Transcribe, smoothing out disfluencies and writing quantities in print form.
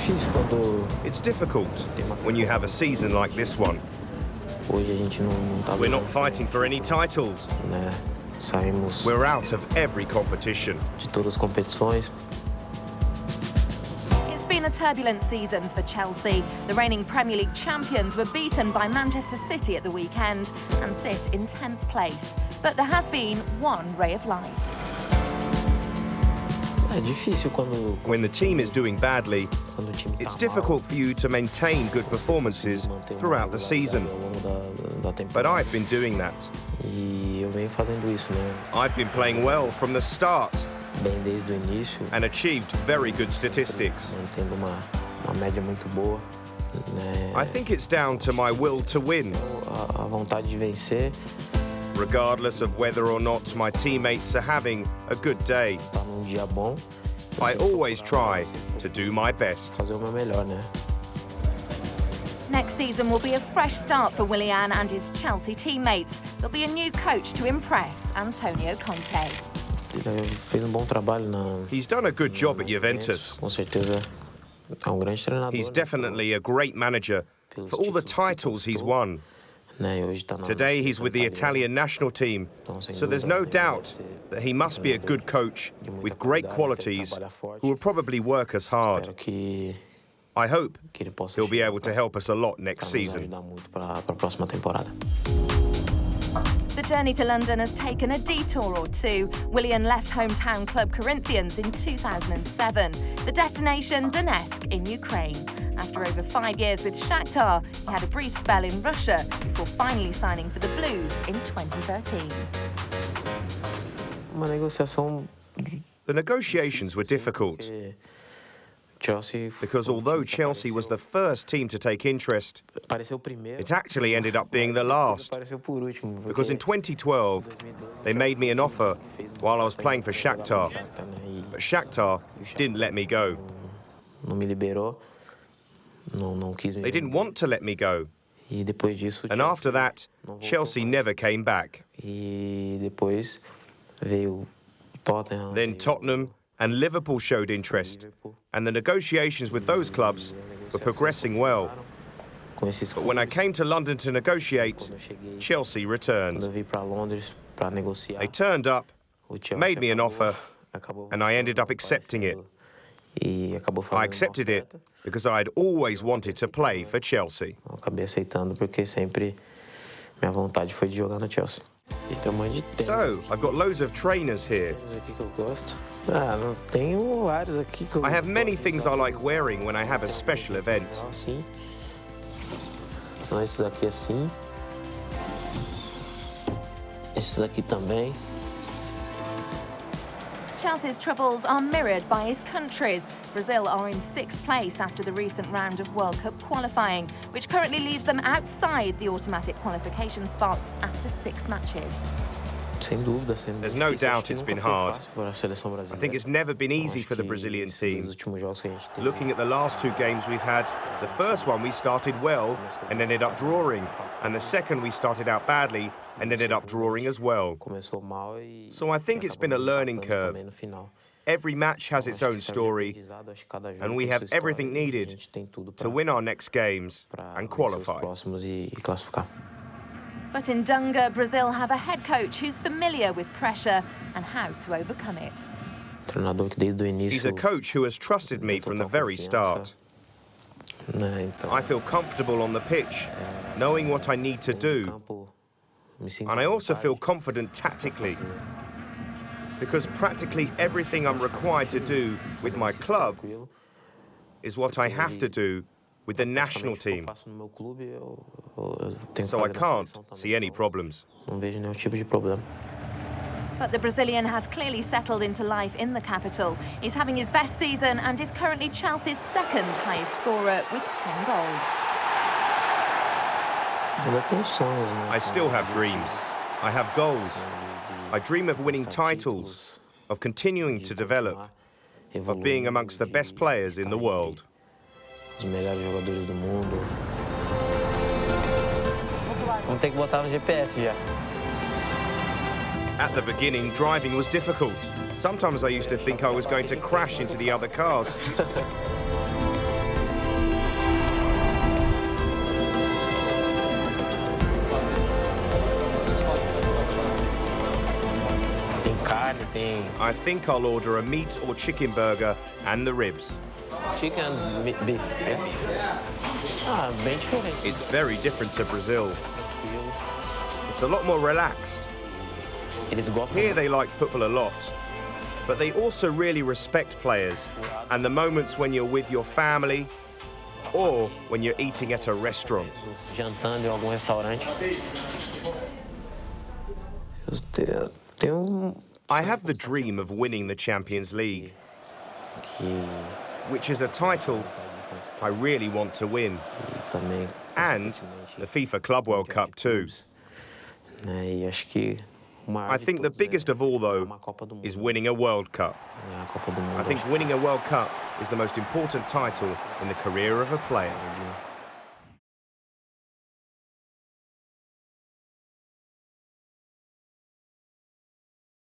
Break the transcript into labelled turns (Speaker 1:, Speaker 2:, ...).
Speaker 1: difícil quando
Speaker 2: It's difficult when you have a season like this one.
Speaker 1: hoje a gente não tá
Speaker 2: We're not fighting for any titles.
Speaker 1: né? Saímos
Speaker 2: We're out of every competition.
Speaker 1: de todas as competições.
Speaker 3: It's been a turbulent season for Chelsea. The reigning Premier League champions were beaten by Manchester City at the weekend and sit in 10th place. But there has been one ray of light.
Speaker 1: É difícil quando
Speaker 2: When the team is doing badly,
Speaker 1: o time tá
Speaker 2: it's
Speaker 1: mal,
Speaker 2: difficult for you to maintain good performances
Speaker 1: manter uma
Speaker 2: throughout the
Speaker 1: regularidade
Speaker 2: season.
Speaker 1: ao longo da
Speaker 2: But
Speaker 1: temporada.
Speaker 2: I've been doing that.
Speaker 1: E eu venho fazendo isso, né?
Speaker 2: I've been playing well from the start
Speaker 1: Bem desde o início,
Speaker 2: and achieved very good statistics.
Speaker 1: mantendo uma média muito boa, né?
Speaker 2: I think it's down to my will to win,
Speaker 1: A vontade de vencer,
Speaker 2: regardless of whether or not my teammates are having a good day.
Speaker 1: tá num dia bom.
Speaker 2: I
Speaker 1: sempre
Speaker 2: always
Speaker 1: procurar
Speaker 2: try to do my best.
Speaker 1: fazer o meu melhor, né?
Speaker 3: Next season will be a fresh start for Willian and his Chelsea teammates. There'll be a new coach to impress, Antonio Conte.
Speaker 1: Ele fez bom trabalho na
Speaker 2: He's done a good job at Juventus.
Speaker 1: Com certeza é grande treinador.
Speaker 2: He's definitely a great manager for all the titles he's won.
Speaker 1: Né? Hoje tá na
Speaker 2: Today he's with the Italian national team, so there's no doubt that he must be a good coach with great qualities who will probably work us hard.
Speaker 1: Espero que
Speaker 2: I hope
Speaker 1: ele possa
Speaker 2: he'll be
Speaker 1: chegar
Speaker 2: able to help us a lot next
Speaker 1: pra nos
Speaker 2: season.
Speaker 1: ajudar muito para a próxima temporada.
Speaker 3: The journey to London has taken a detour or two. Willian left hometown club Corinthians in 2007. The destination, Donetsk in Ukraine. After over 5 years with Shakhtar, he had a brief spell in Russia before finally signing for the Blues in 2013.
Speaker 1: Uma negociação
Speaker 2: The negotiations were difficult
Speaker 1: porque Chelsea
Speaker 2: because although Chelsea was the first team to take interest,
Speaker 1: pareceu o primeiro,
Speaker 2: it actually ended up being the last.
Speaker 1: pareceu por último,
Speaker 2: Because in 2012, they made me an offer while I was playing for Shakhtar, but Shakhtar didn't let me go.
Speaker 1: Não me liberou, não quis me.
Speaker 2: They didn't want to let me go.
Speaker 1: E depois disso,
Speaker 2: And after that, Chelsea never came back.
Speaker 1: E depois veio o Tottenham.
Speaker 2: Then Tottenham and Liverpool showed interest, and the negotiations with those clubs were progressing well.
Speaker 1: Com esses
Speaker 2: But when I came to London to negotiate,
Speaker 1: quando eu cheguei,
Speaker 2: Chelsea
Speaker 1: quando
Speaker 2: returned.
Speaker 1: eu vim para Londres para negociar,
Speaker 2: They turned up,
Speaker 1: o Chelsea
Speaker 2: made me an offer,
Speaker 1: acabou
Speaker 2: and I ended up accepting it.
Speaker 1: E acabou fazendo
Speaker 2: I
Speaker 1: uma
Speaker 2: accepted it
Speaker 1: oferta.
Speaker 2: because I'd always wanted to play for Chelsea.
Speaker 1: Eu acabei aceitando porque sempre minha vontade foi de jogar no Chelsea. E tem um monte de tênis
Speaker 2: So, I've got loads of trainers here.
Speaker 1: aqui que eu gosto. Não tenho vários aqui que eu
Speaker 2: I have many
Speaker 1: gosto de
Speaker 2: things
Speaker 1: usar.
Speaker 2: I like wearing when I have a special event.
Speaker 1: Assim. São esses aqui assim. Esses aqui também.
Speaker 3: Chelsea's troubles are mirrored by his countries. Brazil are in 6th place after the recent round of World Cup qualifying, which currently leaves them outside the automatic qualification spots after 6 matches.
Speaker 1: Sem dúvida, sendo
Speaker 2: There's no
Speaker 1: difícil.
Speaker 2: doubt
Speaker 1: Acho que
Speaker 2: it's
Speaker 1: nunca
Speaker 2: been
Speaker 1: foi
Speaker 2: hard.
Speaker 1: fácil para a seleção
Speaker 2: I
Speaker 1: brasileira.
Speaker 2: think it's never been easy
Speaker 1: Acho
Speaker 2: for the
Speaker 1: que
Speaker 2: Brazilian
Speaker 1: esses
Speaker 2: team.
Speaker 1: dois últimos jogos que a gente teve,
Speaker 2: Looking at the last 2 games we've had, the first one we started well and ended up drawing, and the second we started out badly and ended up drawing as well.
Speaker 1: começou mal e
Speaker 2: So I think it's been a learning
Speaker 1: empatando
Speaker 2: curve.
Speaker 1: também no final.
Speaker 2: Every match has its
Speaker 1: Acho
Speaker 2: own
Speaker 1: que serve de
Speaker 2: story,
Speaker 1: aprendizado, acho que cada jogo
Speaker 2: and we
Speaker 1: tem
Speaker 2: have
Speaker 1: sua história,
Speaker 2: everything
Speaker 1: e a
Speaker 2: needed
Speaker 1: gente tem tudo
Speaker 2: to
Speaker 1: pra-
Speaker 2: win our next games
Speaker 1: pra
Speaker 2: and
Speaker 1: vencer os
Speaker 2: qualify.
Speaker 1: próximos e classificar.
Speaker 3: But in Dunga, Brazil have a head coach who's familiar with pressure and how to overcome it.
Speaker 1: Treinador que desde o início.
Speaker 2: He's a coach who has trusted me from the very start.
Speaker 1: Né, então,
Speaker 2: I feel comfortable on the pitch, knowing what I need to
Speaker 1: no
Speaker 2: do,
Speaker 1: campo, me sinto
Speaker 2: and I
Speaker 1: à
Speaker 2: also
Speaker 1: vontade
Speaker 2: feel confident tactically, because practically everything I'm required to do with my club
Speaker 1: tranquilo.
Speaker 2: is what I have to do with the national
Speaker 1: Praticamente o que eu
Speaker 2: team,
Speaker 1: faço no meu clube, eu tenho que
Speaker 2: so I
Speaker 1: fazer na
Speaker 2: can't
Speaker 1: seleção também,
Speaker 2: see any
Speaker 1: então
Speaker 2: problems.
Speaker 1: Não vejo nenhum tipo de problema.
Speaker 3: But the Brazilian has clearly settled into life in the capital. He's having his best season and is currently Chelsea's 2nd highest scorer with 10 goals.
Speaker 1: Eu tenho sonhos, né?
Speaker 2: I still have dreams. I have goals. I dream of winning titles, of continuing to develop, of being amongst the best players in the world.
Speaker 1: Os melhores jogadores do mundo. Vamos ter que botar no GPS já.
Speaker 2: At the beginning, driving was difficult. Sometimes I used to think I was going to crash into the other cars. I think I'll order a meat or chicken burger and the ribs.
Speaker 1: Chicken, beef. Bem diferente.
Speaker 2: It's very different to Brazil. It's a lot more relaxed.
Speaker 1: Eles gostam.
Speaker 2: Here they like football a lot, but they also really respect players and the moments when you're with your family or when you're eating at a restaurant.
Speaker 1: Jantando em algum restaurante.
Speaker 2: I have the dream of winning the Champions League, which is a title I really want to win, and the FIFA Club World Cup too. I think the biggest of all, though, is winning a World Cup. I think winning a World Cup is the most important title in the career of a player.